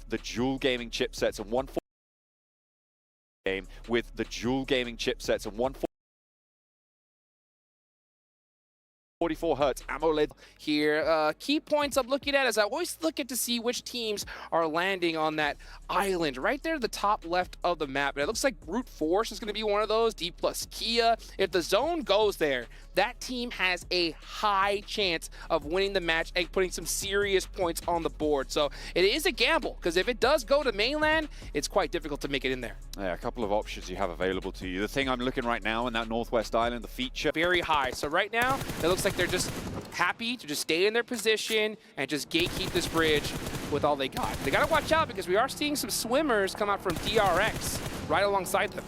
the dual gaming chipsets and 144 game with the dual gaming chipsets and 144 hertz AMOLED here. Key points I'm looking at is I always look at to see which teams are landing on that island right there at the top left of the map. And it looks like Brute Force is going to be one of those, D plus Kia. If the zone goes there, that team has a high chance of winning the match and putting some serious points on the board. So it is a gamble, because if it does go to mainland, it's quite difficult to make it in there. Yeah, a couple of options you have available to you. The thing I'm looking right now in that Northwest Island, the feature. Very high. So right now, it looks like they're just happy to just stay in their position and just gatekeep this bridge with all they got. They got to watch out, because we are seeing some swimmers come out from DRX right alongside them.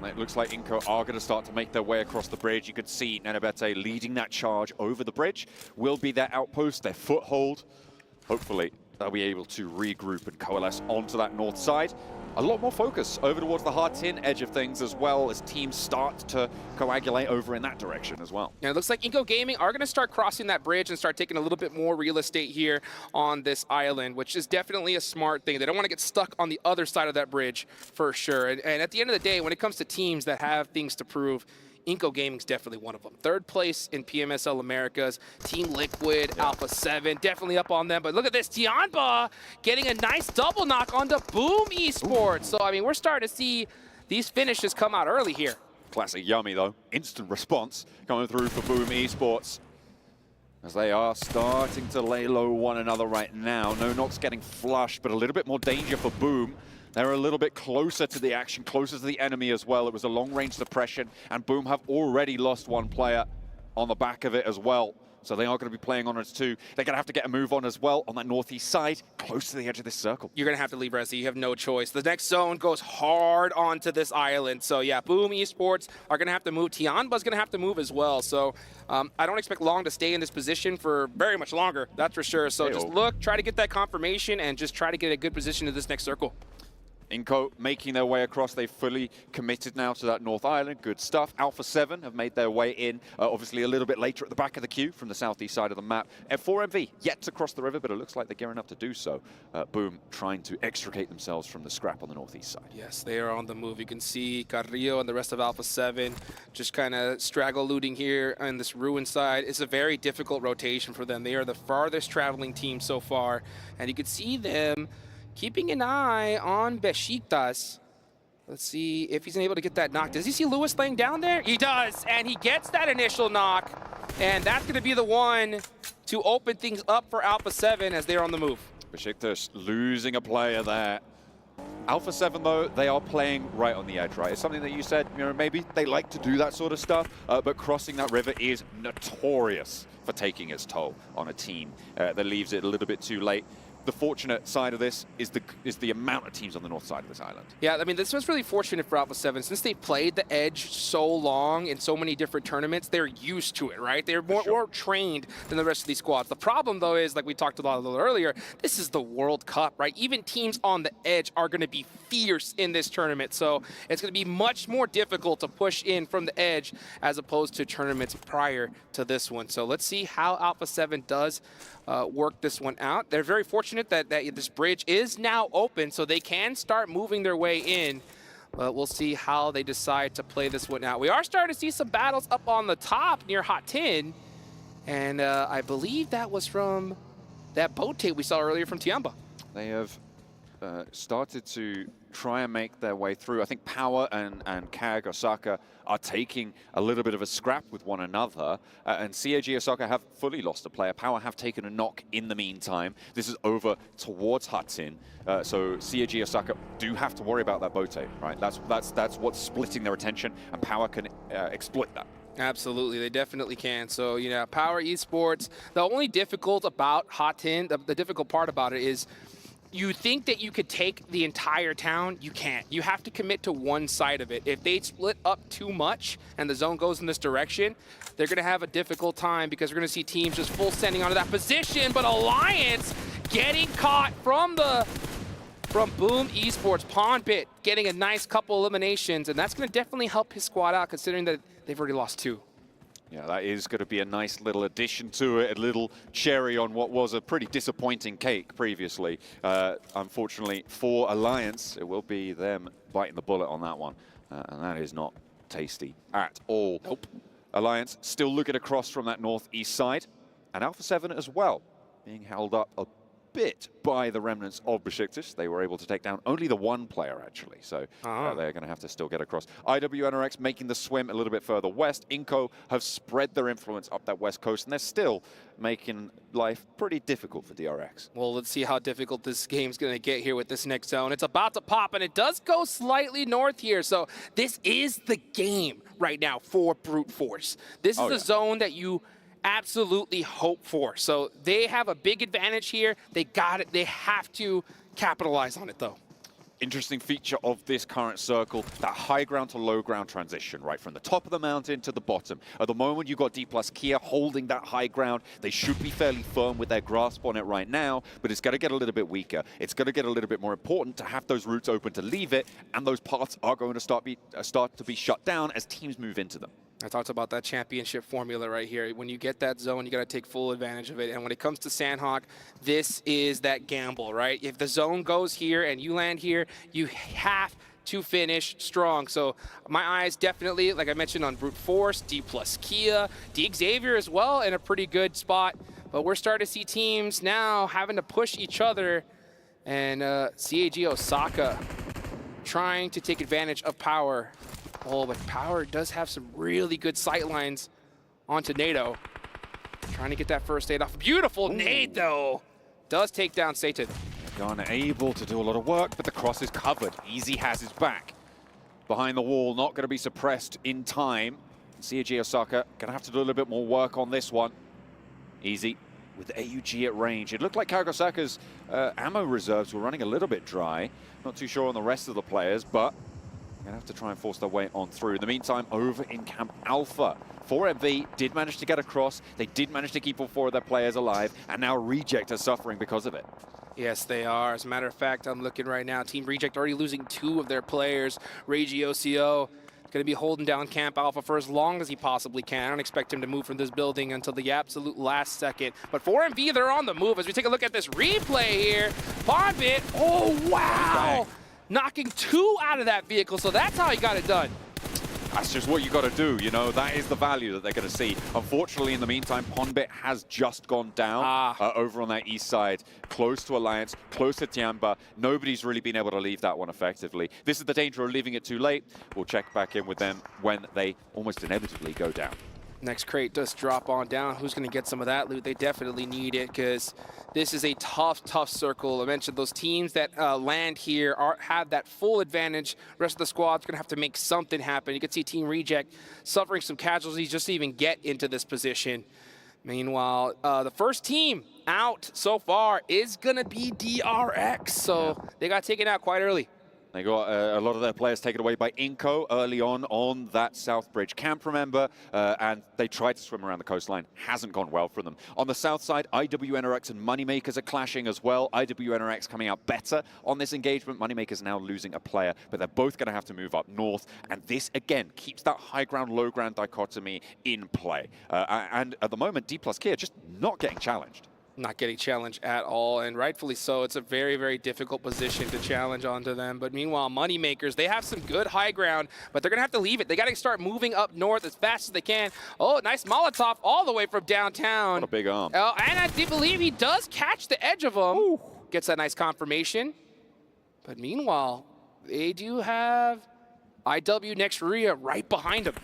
It looks like Inco are going to start to make their way across the bridge. You could see Nenebete leading that charge over the bridge. Will be their outpost, their foothold. Hopefully, they'll be able to regroup and coalesce onto that north side. A lot more focus over towards the hard tin edge of things, as well as teams start to coagulate over in that direction as well. Yeah, it looks like Inco Gaming are going to start crossing that bridge and start taking a little bit more real estate here on this island, which is definitely a smart thing. They don't want to get stuck on the other side of that bridge for sure. And at the end of the day, when it comes to teams that have things to prove, Inco Gaming's definitely one of them. Third place in PMSL Americas. Team Liquid, yeah. Alpha 7, definitely up on them. But look at this, Tianba getting a nice double knock onto Boom Esports. So, I mean, we're starting to see these finishes come out early here. Classic Yummy, though. Instant response coming through for Boom Esports, as they are starting to lay low one another right now. No knocks getting flushed, but a little bit more danger for Boom. They're a little bit closer to the action, closer to the enemy as well. It was a long-range suppression, and Boom have already lost one player on the back of it as well. So they are going to be playing on us too. They're going to have to get a move on as well on that northeast side, close to the edge of this circle. You're going to have to leave, Resi. You have no choice. The next zone goes hard onto this island. So yeah, Boom Esports are going to have to move. Tianba's going to have to move as well. So I don't expect Long to stay in this position for very much longer, that's for sure. So just look, try to get that confirmation, and just try to get a good position to this next circle. Inco making their way across. They've fully committed now to that North Island. Good stuff. Alpha 7 have made their way in, obviously a little bit later at the back of the queue from the southeast side of the map. F4MV yet to cross the river, but it looks like they're gearing up to do so. Boom trying to extricate themselves from the scrap on the northeast side. Yes, they are on the move. You can see Carrillo and the rest of Alpha 7 just kind of straggle looting here on this ruin side. It's a very difficult rotation for them. They are the farthest traveling team so far, and you can see them keeping an eye on Besiktas. Let's see if he's able to get that knock. Does he see Lewis laying down there? He does, and he gets that initial knock. And that's going to be the one to open things up for Alpha 7 as they're on the move. Besiktas losing a player there. Alpha 7, though, they are playing right on the edge, right? It's something that you said, you know, maybe they like to do that sort of stuff, but crossing that river is notorious for taking its toll on a team that leaves it a little bit too late. The fortunate side of this is the amount of teams on the north side of this island. Yeah, I mean, this was really fortunate for Alpha 7. Since they've played the Edge so long in so many different tournaments, they're used to it, right? They're more trained than the rest of these squads. The problem, though, is, like we talked about a little earlier, this is the World Cup, right? Even teams on the Edge are going to be fierce in this tournament, so it's going to be much more difficult to push in from the Edge as opposed to tournaments prior to this one. So let's see how Alpha 7 does work this one out. They're very fortunate that this bridge is now open, so they can start moving their way in. But we'll see how they decide to play this one out. We are starting to see some battles up on the top near Hot Tin, and I believe that was from that boat tape we saw earlier from Tianba. They have started to try and make their way through. I think Power and KAG Osaka are taking a little bit of a scrap with one another, and CAG Osaka have fully lost a player. Power have taken a knock in the meantime. This is over towards Hudson, so CAG Osaka do have to worry about that boat tape, right? That's what's splitting their attention, and Power can exploit that. Absolutely, they definitely can. So, you know, Power Esports, the only difficult about Hot Tin, the difficult part about it is you think that you could take the entire town. You can't. You have to commit to one side of it. If they split up too much and the zone goes in this direction, they're going to have a difficult time, because we're going to see teams just full sending onto that position. But Alliance getting caught from Boom Esports. Pawn Pit getting a nice couple eliminations, and that's going to definitely help his squad out, considering that they've already lost 2. Yeah, that is going to be a nice little addition to it, a little cherry on what was a pretty disappointing cake previously. Unfortunately, for Alliance, it will be them biting the bullet on that one. And that is not tasty at all. Nope. Alliance still looking across from that northeast side. And Alpha 7 as well, being held up a bit by the remnants of Besiktas. They were able to take down only the one player, actually. So they're going to have to still get across. IWNRX making the swim a little bit further west. Inco have spread their influence up that west coast, and they're still making life pretty difficult for DRX. Well, let's see how difficult this game's going to get here with this next zone. It's about to pop, and it does go slightly north here. So this is the game right now for Brute Force. This is the zone that you absolutely hope for. So they have a big advantage here. They got it. They have to capitalize on it, though. Interesting feature of this current circle, that high ground to low ground transition, right from the top of the mountain to the bottom. At the moment, you've got D+ Kia holding that high ground. They should be fairly firm with their grasp on it right now, but it's going to get a little bit weaker. It's going to get a little bit more important to have those routes open to leave it, and those paths are going to start to be shut down as teams move into them. I talked about that championship formula right here. When you get that zone, you got to take full advantage of it. And when it comes to Sandhawk, this is that gamble, right? If the zone goes here and you land here, you have to finish strong. So my eyes definitely, like I mentioned, on Brute Force, D+ Kia, D Xavier as well in a pretty good spot. But we're starting to see teams now having to push each other. And CAG Osaka trying to take advantage of Power. Oh, but Power does have some really good sight lines onto NATO. Trying to get that first aid off. Beautiful nade, though. Does take down Satan. Ghana able to do a lot of work, but the cross is covered. Easy has his back. Behind the wall, not going to be suppressed in time. CAG Osaka going to have to do a little bit more work on this one. Easy with AUG at range. It looked like Kagosaka's ammo reserves were running a little bit dry. Not too sure on the rest of the players, but gonna have to try and force their way on through. In the meantime, over in Camp Alpha, 4MV did manage to get across. They did manage to keep all 4 of their players alive, and now Reject are suffering because of it. Yes, they are. As a matter of fact, I'm looking right now. Team Reject already losing 2 of their players. Regi OCO going to be holding down Camp Alpha for as long as he possibly can. I don't expect him to move from this building until the absolute last second. But 4MV, they're on the move. As we take a look at this replay here, Bondbit, oh, wow! Knocking 2 out of that vehicle, so that's how he got it done. That's just what you got to do, you know. That is the value that they're going to see. Unfortunately, in the meantime, Ponbit has just gone down over on that east side, close to Alliance, close to Tiamba. Nobody's really been able to leave that one effectively. This is the danger of leaving it too late. We'll check back in with them when they almost inevitably go down. Next crate does drop on down. Who's going to get some of that loot? They definitely need it because this is a tough circle. I mentioned those teams that land here have that full advantage. The rest of the squad's going to have to make something happen. You can see Team Reject suffering some casualties just to even get into this position. Meanwhile, the first team out so far is going to be DRX. So they got taken out quite early. They got a lot of their players taken away by Inco early on that South Bridge camp, remember, and they tried to swim around the coastline. Hasn't gone well for them. On the south side, IWNRX and Moneymakers are clashing as well. IWNRX coming out better on this engagement. Moneymakers now losing a player, but they're both going to have to move up north, and this, again, keeps that high ground, low ground dichotomy in play. And at the moment, D+ Kia just not getting challenged. Not getting challenged at all, and rightfully so. It's a very difficult position to challenge onto them. But meanwhile, Moneymakers, they have some good high ground, but they're going to have to leave it. They got to start moving up north as fast as they can. Oh, nice Molotov all the way from downtown. What a big arm. Oh, and I do believe he does catch the edge of him. Ooh. Gets that nice confirmation. But meanwhile, they do have IW Next Ruya right behind him.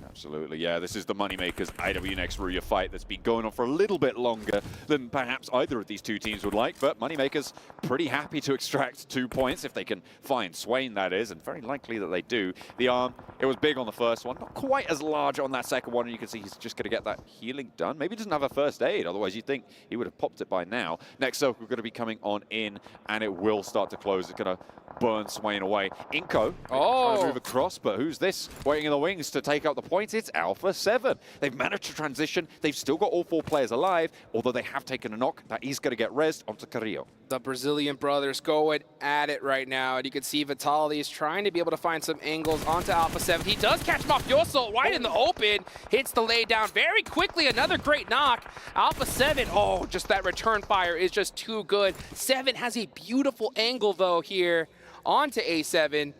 Absolutely, yeah. This is the Moneymakers IW Next Ruya fight that's been going on for a little bit longer than perhaps either of these two teams would like, but Moneymakers pretty happy to extract 2 points if they can find Swain, that is, and very likely that they do. The arm, it was big on the first one, not quite as large on that second one, and you can see he's just going to get that healing done. Maybe he doesn't have a first aid, otherwise you'd think he would have popped it by now. Next circle going to be coming on in, and it will start to close. It's going to burn Swain away. Inco trying to move across, but who's this waiting in the wings to take out the point? points, it's Alpha 7. They've managed to transition. They've still got all 4 players alive, although they have taken a knock. That is going to get rezzed onto Carrillo. The Brazilian brothers going at it right now, and you can see Vitali is trying to be able to find some angles onto Alpha 7. He does catch him off Yoso right in the open, hits the lay down very quickly. Another great knock. Alpha 7, oh, just that return fire is just too good. 7 has a beautiful angle, though, here onto A7.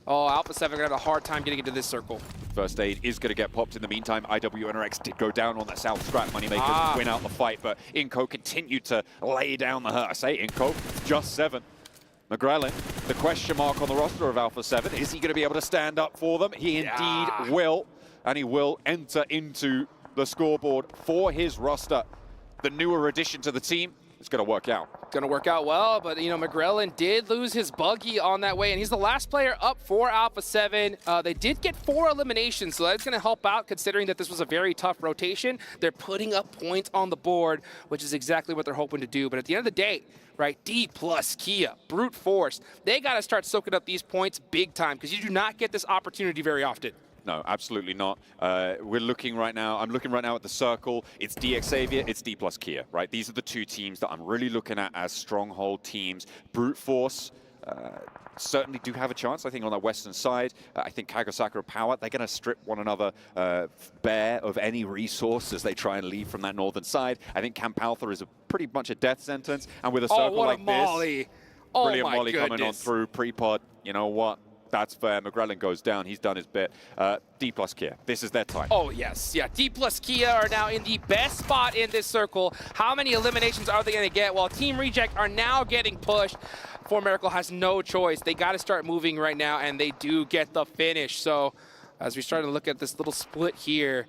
Oh, Alpha 7 going to have a hard time getting into this circle. First aid is going to get popped in the meantime. IWNRX did go down on that South Scrap Moneymakers to win out the fight, but Inco continued to lay down the hurt. I say Inco, just 7. McGrellin, the question mark on the roster of Alpha 7. Is he going to be able to stand up for them? He indeed will, and he will enter into the scoreboard for his roster. The newer addition to the team. It's going to work out. Going to work out well, but, you know, McGrellin did lose his buggy on that way, and he's the last player up for Alpha 7. They did get 4 eliminations, so that's going to help out considering that this was a very tough rotation. They're putting up points on the board, which is exactly what they're hoping to do. But at the end of the day, right, D plus Kia, brute force, they got to start soaking up these points big time because you do not get this opportunity very often. No, absolutely not. We're looking right now. I'm looking right now at the circle. It's DX Xavier, it's D plus Kia, right? These are the 2 teams that I'm really looking at as stronghold teams. Brute Force certainly do have a chance, I think, on that western side. I think Kagasaka Power, they're going to strip one another bare of any resource as they try and leave from that northern side. I think Camp Alpha is pretty much a death sentence. And with a circle like this, brilliant molly coming on through pre-pod, you know what? That's fair. McGrellin goes down. He's done his bit. D plus Kia. This is their time. Oh, yes. Yeah, D plus Kia are now in the best spot in this circle. How many eliminations are they going to get? Well, Team Reject are now getting pushed. For Miracle has no choice. They got to start moving right now, and they do get the finish. So as we start to look at this little split here,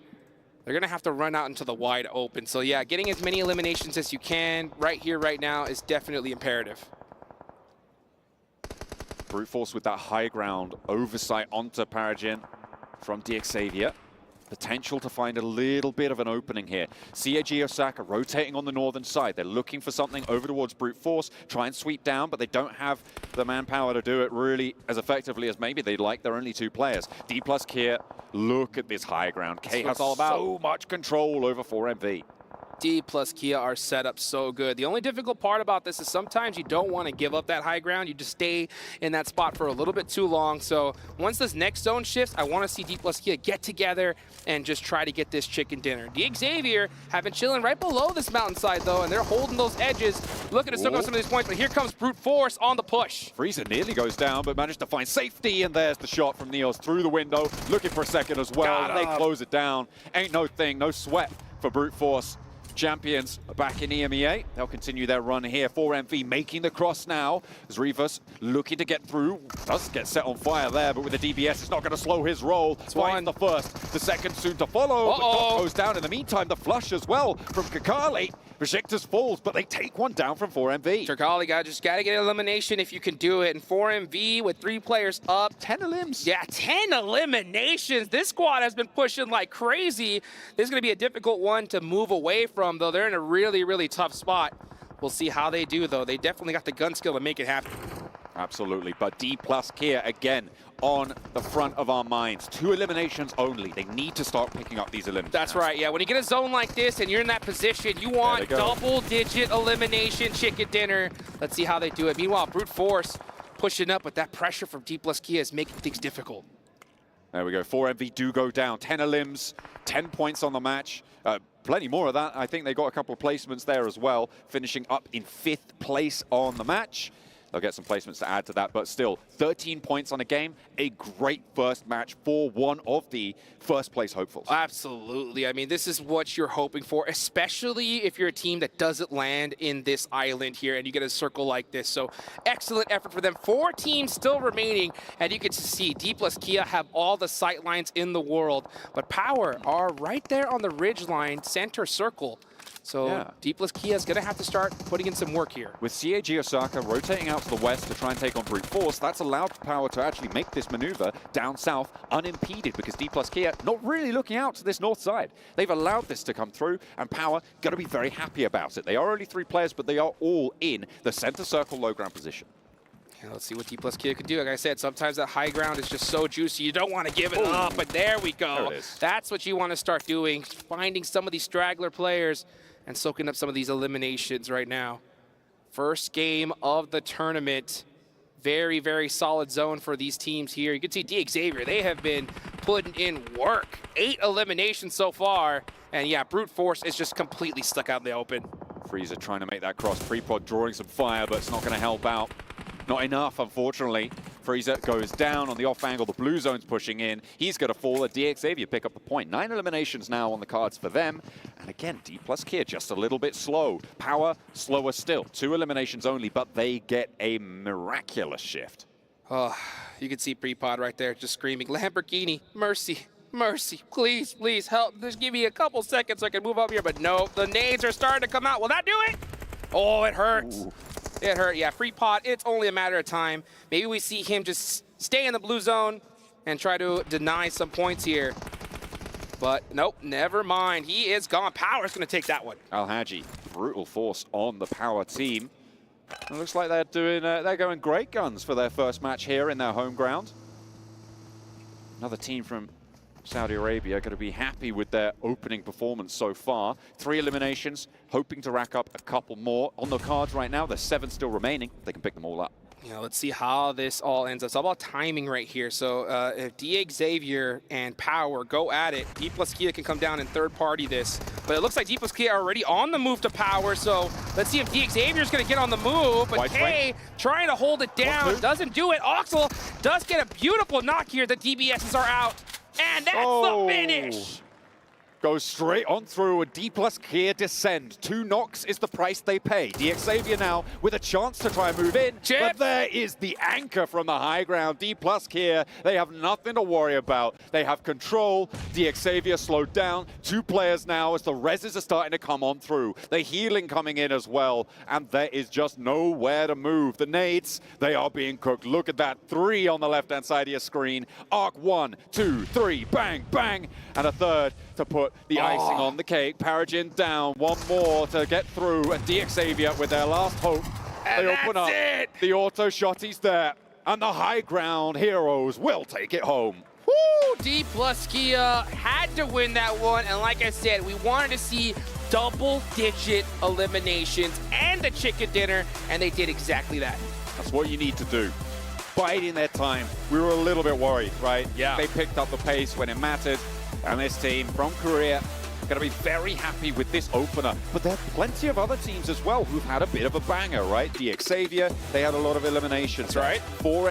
they're going to have to run out into the wide open. So, yeah, getting as many eliminations as you can right here, right now is definitely imperative. Brute Force with that high ground oversight onto Paragin from DX Xavier. Potential to find a little bit of an opening here. CAG Osaka rotating on the northern side. They're looking for something over towards Brute Force, try and sweep down, but they don't have the manpower to do it really as effectively as maybe they'd like. They're only 2 players. D plus Kia, look at this high ground. K has so much control over 4MV. D plus Kia are set up so good. The only difficult part about this is sometimes you don't want to give up that high ground. You just stay in that spot for a little bit too long. So once this next zone shifts, I want to see D plus Kia get together and just try to get this chicken dinner. D Xavier have been chilling right below this mountainside, though, and they're holding those edges. Looking to soak up some of these points, but here comes Brute Force on the push. Frieza nearly goes down, but managed to find safety, and there's the shot from Neos through the window. Looking for a second as well. They close it down. Ain't no thing, no sweat for Brute Force. Champions back in EMEA. They'll continue their run here. 4MV making the cross now as Rivas looking to get through. Does get set on fire there, but with the DBS, it's not going to slow his roll. Finds the first, the second soon to follow. But Doc goes down in the meantime. The flush as well from Kakali. Vejictus falls, but they take one down from 4MV. Kakali just got to get an elimination if you can do it. And 4MV with 3 players up. 10 elims. Yeah, 10 eliminations. This squad has been pushing like crazy. This is going to be a difficult one to move away from, though. They're in a really, really tough spot. We'll see how they do, though. They definitely got the gun skill to make it happen. Absolutely, but D plus Kia again on the front of our minds. 2 eliminations only. They need to start picking up these eliminations. That's right, yeah. When you get a zone like this and you're in that position, you want double-digit elimination chicken dinner. Let's see how they do it. Meanwhile, Brute Force pushing up, but that pressure from D plus Kia is making things difficult. There we go. 4MV do go down. 10 elims, 10 points on the match. Plenty more of that. I think they got a couple of placements there as well, finishing up in 5th place on the match. They'll get some placements to add to that, but still, 13 points on a game, a great first match for one of the first place hopefuls. Absolutely. I mean, this is what you're hoping for, especially if you're a team that doesn't land in this island here and you get a circle like this. So excellent effort for them. 4 teams still remaining, and you can see D plus Kia have all the sight lines in the world, but Power are right there on the ridge line, center circle. So D plus Kia is going to have to start putting in some work here. With CAG Osaka rotating out to the west to try and take on Brute Force, that's allowed Power to actually make this maneuver down south unimpeded because D plus Kia not really looking out to this north side. They've allowed this to come through, and Power going to be very happy about it. They are only 3 players, but they are all in the center circle low ground position. Yeah, let's see what D plus Kia can do. Like I said, sometimes that high ground is just so juicy, you don't want to give it up, but there we go. There it is. That's what you want to start doing, finding some of these straggler players and soaking up some of these eliminations right now. First game of the tournament. Very, very solid zone for these teams here. You can see Xavier, they have been putting in work. 8 eliminations so far. And yeah, Brute Force is just completely stuck out in the open. Frieza trying to make that cross. Freepod drawing some fire, but it's not going to help out. Not enough, unfortunately. Frieza goes down on the off angle. The blue zone's pushing in. He's going to fall. Xavier pick up the point. 9 eliminations now on the cards for them. And again, D plus Kia just a little bit slow. Power, slower still. 2 eliminations only, but they get a miraculous shift. Oh, you can see Prepod right there just screaming, Lamborghini, mercy, mercy, please, please help. Just give me a couple seconds so I can move up here. But no, the nades are starting to come out. Will that do it? Oh, it hurts. Ooh. It hurt, yeah. Freepod, it's only a matter of time. Maybe we see him just stay in the blue zone and try to deny some points here. But nope, never mind. He is gone. Power's going to take that one. Al-Haji, brutal force on the Power team. It looks like they're going great guns for their first match here in their home ground. Another team from Saudi Arabia going to be happy with their opening performance so far. 3 eliminations, hoping to rack up a couple more. On the cards right now, there's 7 still remaining. They can pick them all up. Yeah, let's see how this all ends up. It's all about timing right here. So if Xavier and Power go at it, D plus Kia can come down and third party this. But it looks like D plus Kia are already on the move to Power. So let's see if Xavier is going to get on the move. But K trying to hold it down, doesn't do it. Oxel does get a beautiful knock here. The DBSs are out. And that's the finish. Goes straight on through a D plus Kia descend. 2 knocks is the price they pay. Xavier now with a chance to try and move in. Chip. But there is the anchor from the high ground. D plus Kia, they have nothing to worry about. They have control. Xavier slowed down. 2 players now as the reses are starting to come on through. The healing coming in as well. And there is just nowhere to move. The nades, they are being cooked. Look at that. 3 on the left-hand side of your screen. Arc 1, 2, 3, bang, bang. And a third to put the icing on the cake. Paragin down, 1 more to get through, and Xavier with their last hope. And they open up. The auto shotty's there, and the high ground heroes will take it home. Woo! D plus Kia had to win that one, and like I said, we wanted to see double-digit eliminations and a chicken dinner, and they did exactly that. That's what you need to do. Biding their time. We were a little bit worried, right? Yeah. They picked up the pace when it mattered. And this team from Korea going to be very happy with this opener. But there are plenty of other teams as well who've had a bit of a banger, right? Xavier, they had a lot of eliminations. That's right. 4